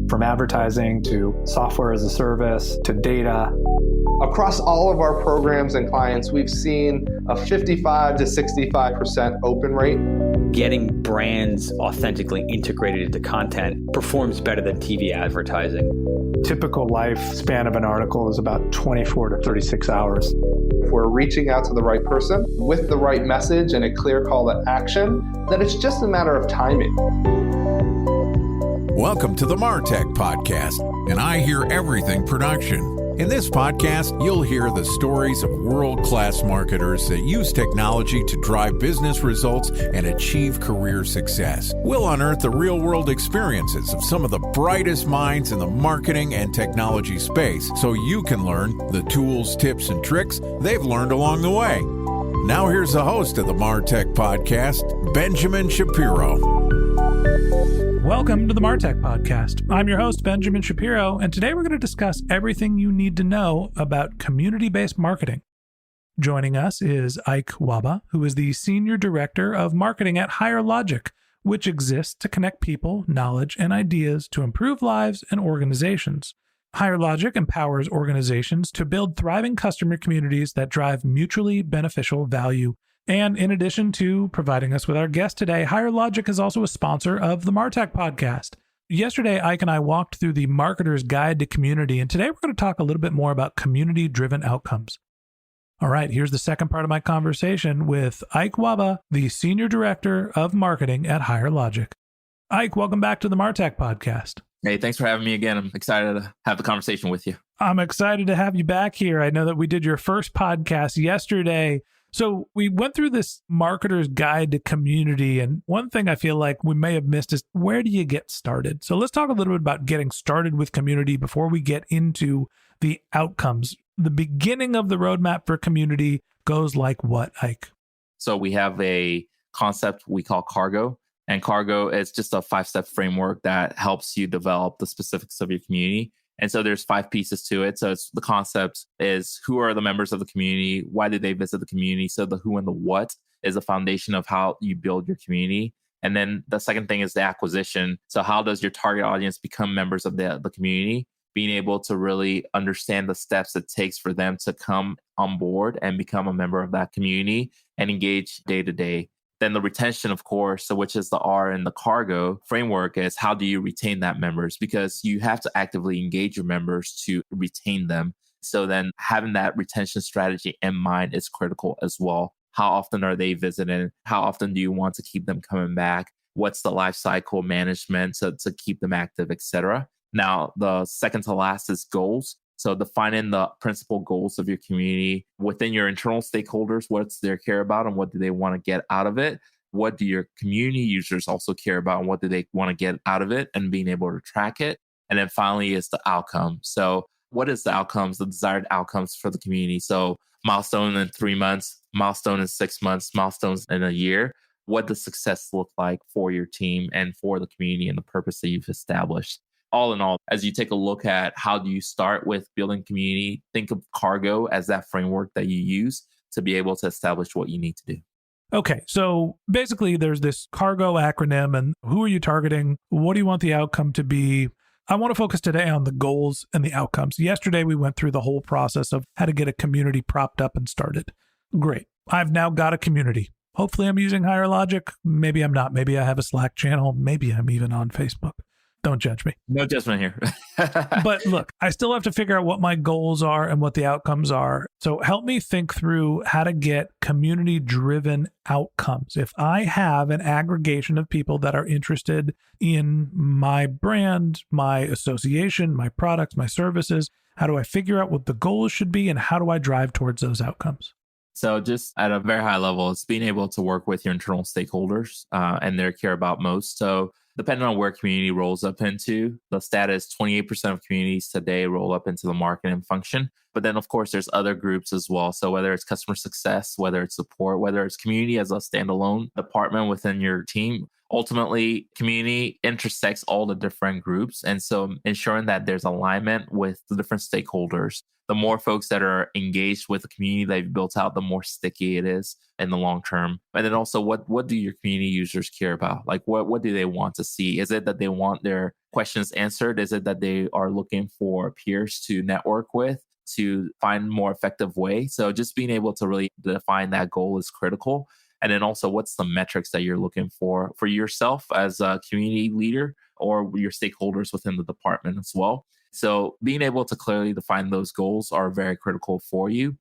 From advertising to software as a service to data. Across all of our programs and clients, we've seen a 55 to 65% open rate. Getting brands authentically integrated into content performs better than TV advertising. Typical lifespan of an article is about 24 to 36 hours. If we're reaching out to the right person with the right message and a clear call to action, then it's just a matter of timing. Welcome to the MarTech Podcast, and I Hear Everything production. In this podcast, you'll hear the stories of world-class marketers that use technology to drive business results and achieve career success. We'll unearth the real-world experiences of some of the brightest minds in the marketing and technology space so you can learn the tools, tips, and tricks they've learned along the way. Now here's the host of the MarTech Podcast, Benjamin Shapiro. Welcome to the MarTech Podcast. I'm your host, Benjamin Shapiro, and today we're going to discuss everything you need to know about community-based marketing. Joining us is Nwabah, who is the Senior Director of Marketing at Higher Logic, which exists to connect people, knowledge, and ideas to improve lives and organizations. Higher Logic empowers organizations to build thriving customer communities that drive mutually beneficial value. And in addition to providing us with our guest today, Higher Logic is also a sponsor of the MarTech Podcast. Yesterday, Ike and I walked through the Marketer's Guide to Community, and today we're going to talk a little bit more about community-driven outcomes. All right, here's the second part of my conversation with Nwabah, the Senior Director of Marketing at Higher Logic. Ike, welcome back to the MarTech Podcast. Hey, thanks for having me again. I'm excited to have the conversation with you. I'm excited to have you back here. I know that we did your first podcast yesterday. So we went through this Marketer's Guide to Community, and one thing I feel like we may have missed is where do you get started? So let's talk a little bit about getting started with community before we get into the outcomes. The beginning of the roadmap for community goes like what, Ike? So we have a concept we call Cargo, and Cargo is just a 5-step framework that helps you develop the specifics of your community. And so there's 5 pieces to it. So the concept is who are the members of the community? Why did they visit the community? So the who and the what is the foundation of how you build your community. And then the second thing is the acquisition. So how does your target audience become members of the community? Being able to really understand the steps it takes for them to come on board and become a member of that community and engage day to day. Then the retention, of course, so which is the R in the Cargo framework, is how do you retain that members? Because you have to actively engage your members to retain them. So then having that retention strategy in mind is critical as well. How often are they visiting? How often do you want to keep them coming back? What's the life cycle management to keep them active, et cetera? Now, the second to last is goals. So defining the principal goals of your community within your internal stakeholders, what's their care about and what do they want to get out of it? What do your community users also care about and what do they want to get out of it and being able to track it? And then finally is the outcome. So what is the outcomes, the desired outcomes for the community? So milestone in 3 months, milestone in 6 months, milestones in a year. What does success look like for your team and for the community and the purpose that you've established? All in all, as you take a look at how do you start with building community, think of Cargo as that framework that you use to be able to establish what you need to do. Okay, so basically there's this Cargo acronym, and who are you targeting? What do you want the outcome to be? I want to focus today on the goals and the outcomes. Yesterday, we went through the whole process of how to get a community propped up and started. Great. I've now got a community. Hopefully I'm using Higher Logic. Maybe I'm not. Maybe I have a Slack channel. Maybe I'm even on Facebook. Don't judge me. No judgment here. But look, I still have to figure out what my goals are and what the outcomes are. So help me think through how to get community-driven outcomes. If I have an aggregation of people that are interested in my brand, my association, my products, my services, how do I figure out what the goals should be and how do I drive towards those outcomes? So just at a very high level, it's being able to work with your internal stakeholders and their care about most. So depending on where community rolls up into, the stat is 28% of communities today roll up into the marketing function. But then, of course, there's other groups as well. So whether it's customer success, whether it's support, whether it's community as a standalone department within your team, ultimately, community intersects all the different groups. And so ensuring that there's alignment with the different stakeholders the more folks that are engaged with the community that you've built out, the more sticky it is in the long term. And then also, what do your community users care about? Like, what do they want to see? Is it that they want their questions answered? Is it that they are looking for peers to network with, to find more effective way? So just being able to really define that goal is critical. And then also, what's the metrics that you're looking for yourself as a community leader or your stakeholders within the department as well? So being able to clearly define those goals are very critical for you.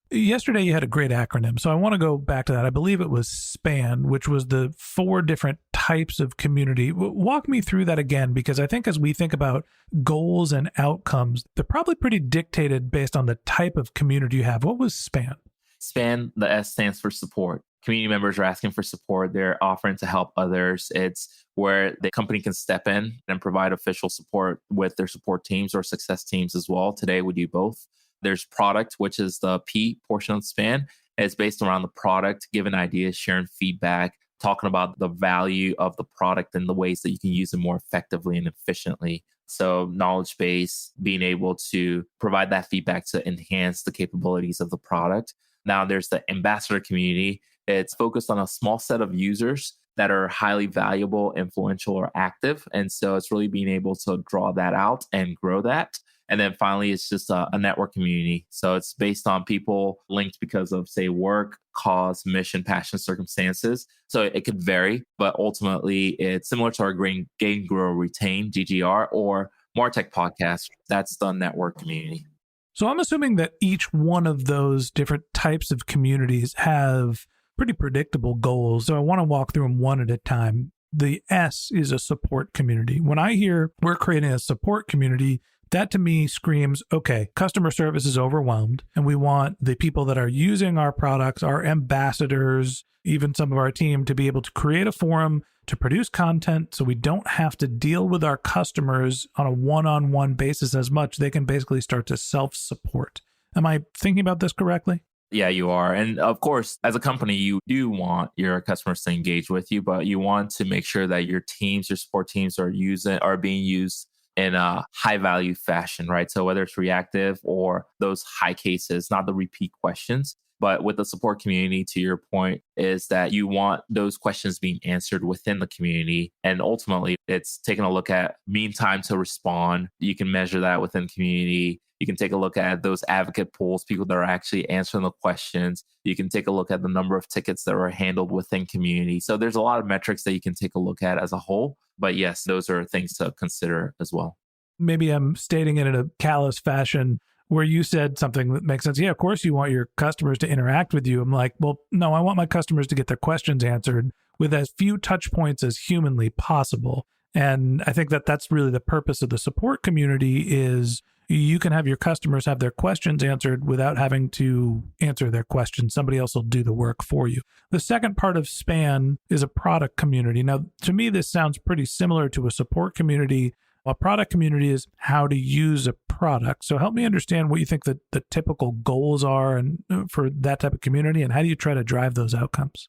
Yesterday, you had a great acronym. So I want to go back to that. I believe it was SPAN, which was the 4 different types of community. Walk me through that again, because I think as we think about goals and outcomes, they're probably pretty dictated based on the type of community you have. What was SPAN? SPAN, the S stands for support. Community members are asking for support. They're offering to help others. It's where the company can step in and provide official support with their support teams or success teams as well. Today, we do both. There's product, which is the P portion of SPAN. It's based around the product, giving ideas, sharing feedback, talking about the value of the product and the ways that you can use it more effectively and efficiently. So knowledge base, being able to provide that feedback to enhance the capabilities of the product. Now there's the ambassador community. It's focused on a small set of users that are highly valuable, influential, or active. And so it's really being able to draw that out and grow that. And then finally, it's just a network community. So it's based on people linked because of, say, work, cause, mission, passion, circumstances. So it could vary, but ultimately it's similar to our Gain, Grow, Retain, GGR, or MarTech podcast. That's the network community. So I'm assuming that each one of those different types of communities have pretty predictable goals. So I want to walk through them one at a time. The S is a support community. When I hear we're creating a support community, that to me screams, okay, customer service is overwhelmed, and we want the people that are using our products, our ambassadors, even some of our team, to be able to create a forum to produce content so we don't have to deal with our customers on a one-on-one basis as much. They can basically start to self-support. Am I thinking about this correctly? Yeah, you are. And of course, as a company, you do want your customers to engage with you, but you want to make sure that your teams, your support teams are being used in a high value fashion, right? So whether it's reactive or those high cases, not the repeat questions. But with the support community, to your point, is that you want those questions being answered within the community. And ultimately, it's taking a look at mean time to respond. You can measure that within community. You can take a look at those advocate pools, people that are actually answering the questions. You can take a look at the number of tickets that were handled within community. So there's a lot of metrics that you can take a look at as a whole. But yes, those are things to consider as well. Maybe I'm stating it in a callous fashion where you said something that makes sense. Yeah, of course you want your customers to interact with you. I'm like, well, no, I want my customers to get their questions answered with as few touch points as humanly possible. And I think that that's really the purpose of the support community is you can have your customers have their questions answered without having to answer their questions. Somebody else will do the work for you. The second part of SPAN is a product community. Now, to me, this sounds pretty similar to a support community. A product community is how to use a product. So help me understand what you think that the typical goals are and for that type of community, and how do you try to drive those outcomes?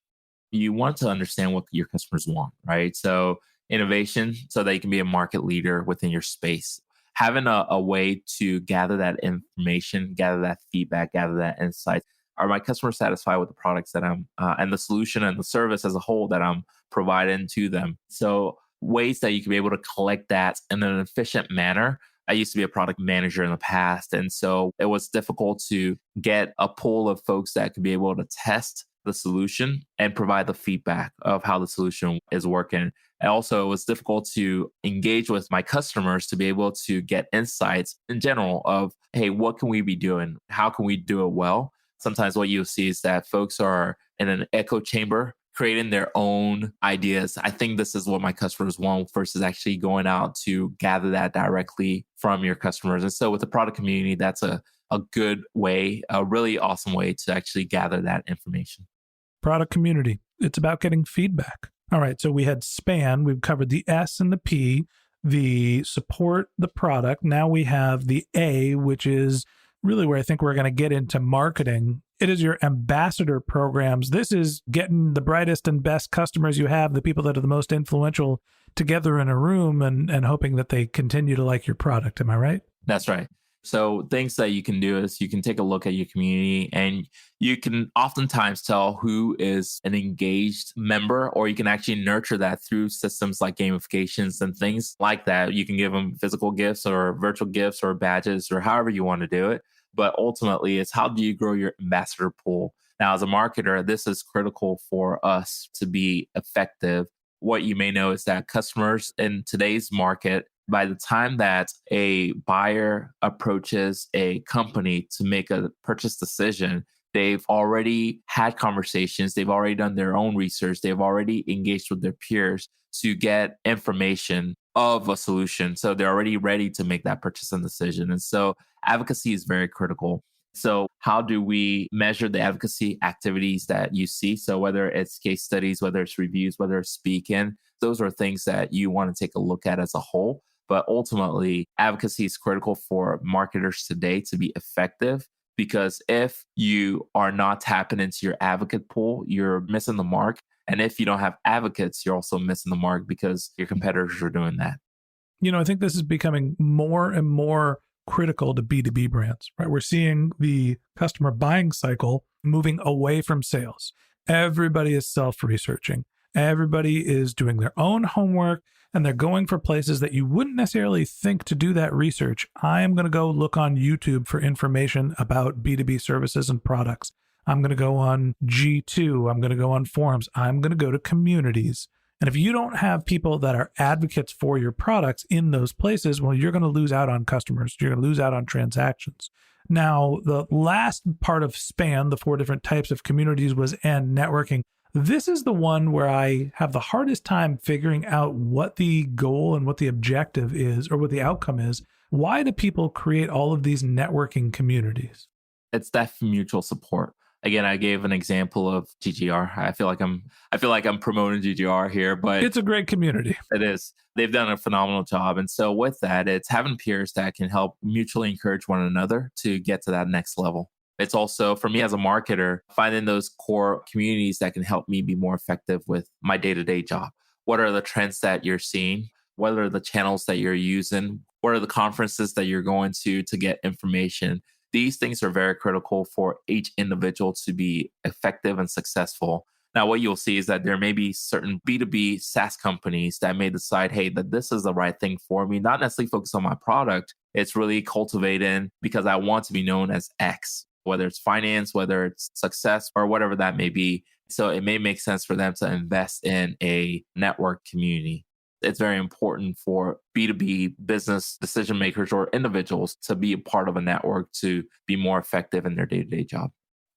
You want to understand what your customers want, right? So innovation so that you can be a market leader within your space. Having a way to gather that information, gather that feedback, gather that insight. Are my customers satisfied with the products that I'm, and the solution and the service as a whole that I'm providing to them? So ways that you can be able to collect that in an efficient manner. I used to be a product manager in the past, and so it was difficult to get a pool of folks that could be able to test the solution and provide the feedback of how the solution is working. And also, it was difficult to engage with my customers to be able to get insights in general of, hey, what can we be doing? How can we do it well? Sometimes what you'll see is that folks are in an echo chamber, creating their own ideas. I think this is what my customers want versus actually going out to gather that directly from your customers. And so with the product community, that's a good way, a really awesome way to actually gather that information. Product community. It's about getting feedback. All right. So we had SPAN. We've covered the S and the P, the support, the product. Now we have the A, which is really where I think we're going to get into marketing. It is your ambassador programs. This is getting the brightest and best customers you have, the people that are the most influential, together in a room and hoping that they continue to like your product. Am I right? That's right. So things that you can do is you can take a look at your community and you can oftentimes tell who is an engaged member, or you can actually nurture that through systems like gamifications and things like that. You can give them physical gifts or virtual gifts or badges or however you want to do it. But ultimately, it's how do you grow your ambassador pool? Now, as a marketer, this is critical for us to be effective. What you may know is that customers in today's market, by the time that a buyer approaches a company to make a purchase decision, they've already had conversations, they've already done their own research, they've already engaged with their peers to get information of a solution. So they're already ready to make that purchasing decision. And so advocacy is very critical. So how do we measure the advocacy activities that you see? So whether it's case studies, whether it's reviews, whether it's speaking, those are things that you want to take a look at as a whole. But ultimately, advocacy is critical for marketers today to be effective, because if you are not tapping into your advocate pool, you're missing the mark. And if you don't have advocates, you're also missing the mark because your competitors are doing that. I think this is becoming more and more critical to B2B brands, right? We're seeing the customer buying cycle moving away from sales. Everybody is self-researching. Everybody is doing their own homework, and they're going for places that you wouldn't necessarily think to do that research. I am going to go look on YouTube for information about B2B services and products. I'm going to go on G2. I'm going to go on forums. I'm going to go to communities. And if you don't have people that are advocates for your products in those places, well, you're going to lose out on customers. You're going to lose out on transactions. Now, the last part of SPAN, the 4 different types of communities, was and networking. This is the one where I have the hardest time figuring out what the goal and what the objective is, or what the outcome is. Why do people create all of these networking communities? It's that mutual support. Again, I gave an example of GGR. I feel like I'm promoting GGR here, but it's a great community. It is. They've done a phenomenal job. And so with that, it's having peers that can help mutually encourage one another to get to that next level. It's also, for me as a marketer, finding those core communities that can help me be more effective with my day-to-day job. What are the trends that you're seeing? What are the channels that you're using? What are the conferences that you're going to get information? These things are very critical for each individual to be effective and successful. Now, what you'll see is that there may be certain B2B SaaS companies that may decide, hey, that this is the right thing for me, not necessarily focus on my product. It's really cultivating because I want to be known as X, whether it's finance, whether it's success, or whatever that may be. So it may make sense for them to invest in a network community. It's very important for B2B business decision makers or individuals to be a part of a network to be more effective in their day-to-day job.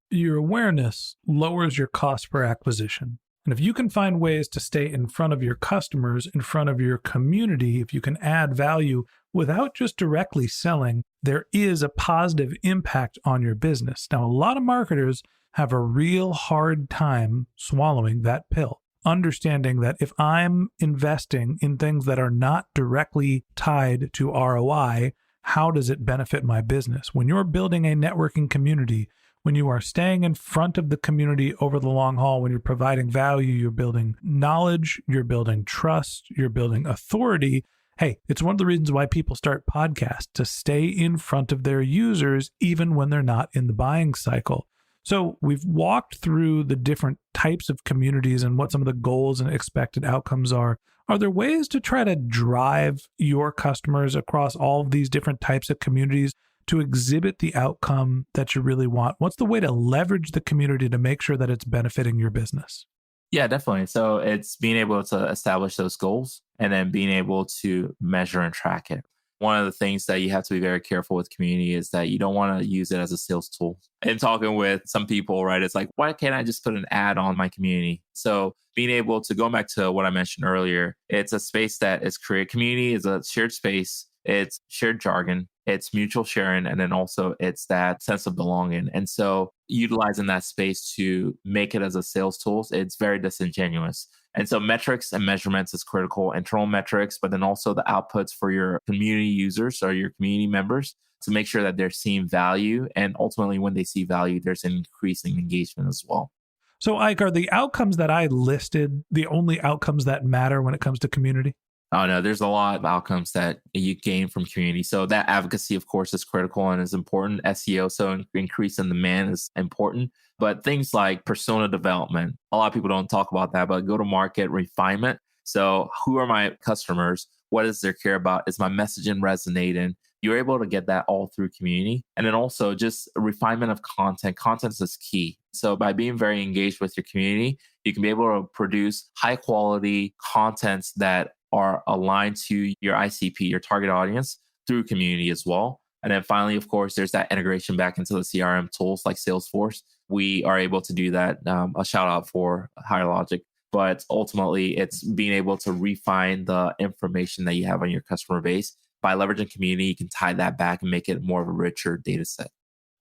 Your awareness lowers your cost per acquisition. And if you can find ways to stay in front of your customers, in front of your community, if you can add value without just directly selling, there is a positive impact on your business. Now, a lot of marketers have a real hard time swallowing that pill, understanding that if I'm investing in things that are not directly tied to ROI, how does it benefit my business? When you're building a networking community, when you are staying in front of the community over the long haul, when you're providing value, you're building knowledge, you're building trust, you're building authority. Hey, it's one of the reasons why people start podcasts, to stay in front of their users, even when they're not in the buying cycle. So we've walked through the different types of communities and what some of the goals and expected outcomes are. Are there ways to try to drive your customers across all of these different types of communities to exhibit the outcome that you really want? What's the way to leverage the community to make sure that it's benefiting your business? Yeah, definitely. So it's being able to establish those goals and then being able to measure and track it. One of the things that you have to be very careful with community is that you don't want to use it as a sales tool. And talking with some people, right, it's like, why can't I just put an ad on my community? So being able to, go back to what I mentioned earlier, it's a space that is created. Community is a shared space. It's shared jargon. It's mutual sharing. And then also it's that sense of belonging. And so utilizing that space to make it as a sales tool, it's very disingenuous. And so metrics and measurements is critical, internal metrics, but then also the outputs for your community users or your community members to make sure that they're seeing value. And ultimately, when they see value, there's an increasing engagement as well. So, Ike, are the outcomes that I listed the only outcomes that matter when it comes to community? Oh no, there's a lot of outcomes that you gain from community. So that advocacy, of course, is critical and is important. SEO, so increase in demand is important. But things like persona development, a lot of people don't talk about that, but go-to-market refinement. So who are my customers? What does their care about? Is my messaging resonating? You're able to get that all through community. And then also just refinement of content. Content is key. So by being very engaged with your community, you can be able to produce high quality contents that are aligned to your ICP, your target audience, through community as well. And then finally, of course, there's that integration back into the CRM tools like Salesforce. We are able to do that. A shout out for HireLogic. But ultimately, it's being able to refine the information that you have on your customer base. By leveraging community, you can tie that back and make it more of a richer data set.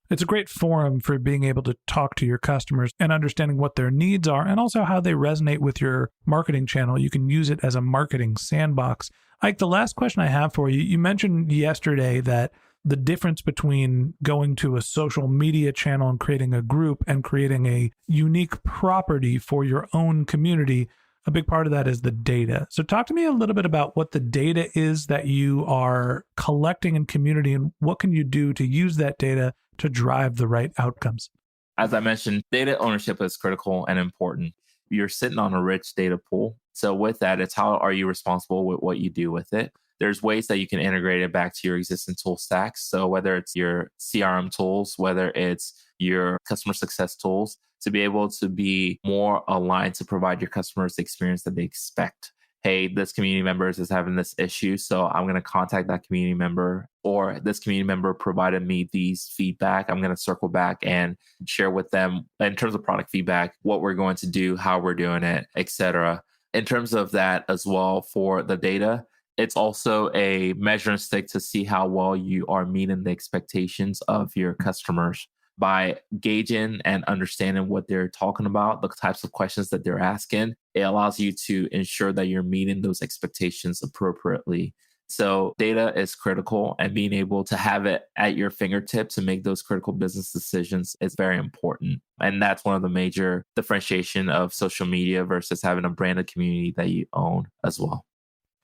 It's a great forum for being able to talk to your customers and understanding what their needs are and also how they resonate with your marketing channel. You can use it as a marketing sandbox. Ike, the last question I have for you, you mentioned yesterday that the difference between going to a social media channel and creating a group and creating a unique property for your own community, a big part of that is the data. So talk to me a little bit about what the data is that you are collecting in community and what can you do to use that data to drive the right outcomes. As I mentioned, data ownership is critical and important. You're sitting on a rich data pool. So with that, it's how are you responsible with what you do with it? There's ways that you can integrate it back to your existing tool stacks. So whether it's your CRM tools, whether it's your customer success tools, to be able to be more aligned to provide your customers the experience that they expect. Hey, this community member is having this issue, so I'm going to contact that community member, or this community member provided me these feedback. I'm going to circle back and share with them in terms of product feedback, what we're going to do, how we're doing it, etc. In terms of that as well for the data, it's also a measuring stick to see how well you are meeting the expectations of your customers. By gauging and understanding what they're talking about, the types of questions that they're asking, it allows you to ensure that you're meeting those expectations appropriately. So data is critical, and being able to have it at your fingertips to make those critical business decisions is very important. And that's one of the major differentiation of social media versus having a branded community that you own as well.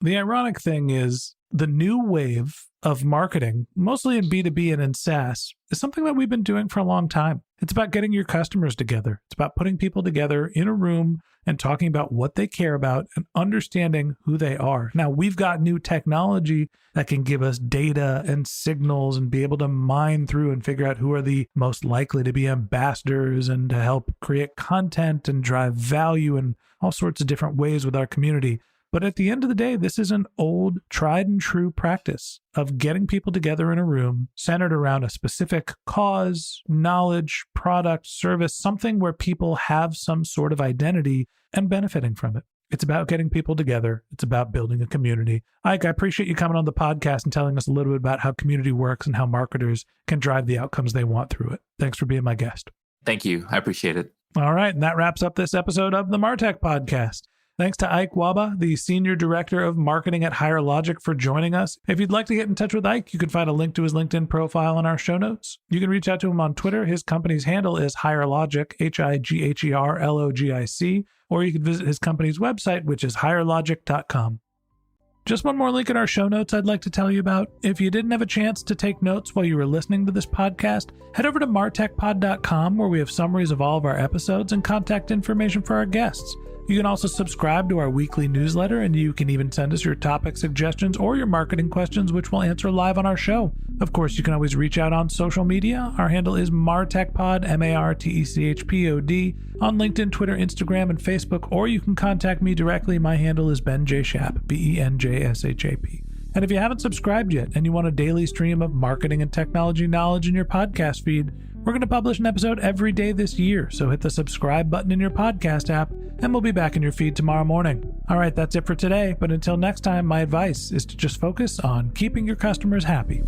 The ironic thing is the new wave of marketing, mostly in B2B and in SaaS, is something that we've been doing for a long time. It's about getting your customers together. It's about putting people together in a room and talking about what they care about and understanding who they are. Now, we've got new technology that can give us data and signals and be able to mine through and figure out who are the most likely to be ambassadors and to help create content and drive value in all sorts of different ways with our community. But at the end of the day, this is an old, tried and true practice of getting people together in a room centered around a specific cause, knowledge, product, service, something where people have some sort of identity and benefiting from it. It's about getting people together. It's about building a community. Ike, I appreciate you coming on the podcast and telling us a little bit about how community works and how marketers can drive the outcomes they want through it. Thanks for being my guest. Thank you. I appreciate it. All right. And that wraps up this episode of the MarTech Podcast. Thanks to Ike Nwabah, the Senior Director of Marketing at HireLogic, for joining us. If you'd like to get in touch with Ike, you can find a link to his LinkedIn profile in our show notes. You can reach out to him on Twitter. His company's handle is HireLogic, HIGHERLOGIC, or you can visit his company's website, which is hirelogic.com. Just one more link in our show notes I'd like to tell you about. If you didn't have a chance to take notes while you were listening to this podcast, head over to martechpod.com, where we have summaries of all of our episodes and contact information for our guests. You can also subscribe to our weekly newsletter, and you can even send us your topic suggestions or your marketing questions, which we'll answer live on our show. Of course, you can always reach out on social media. Our handle is MarTechPod, MarTechPod, on LinkedIn, Twitter, Instagram, and Facebook, or you can contact me directly. My handle is Ben J. Shap, BenJShap. And if you haven't subscribed yet and you want a daily stream of marketing and technology knowledge in your podcast feed, we're going to publish an episode every day this year, so hit the subscribe button in your podcast app, and we'll be back in your feed tomorrow morning. All right, that's it for today, but until next time, my advice is to just focus on keeping your customers happy.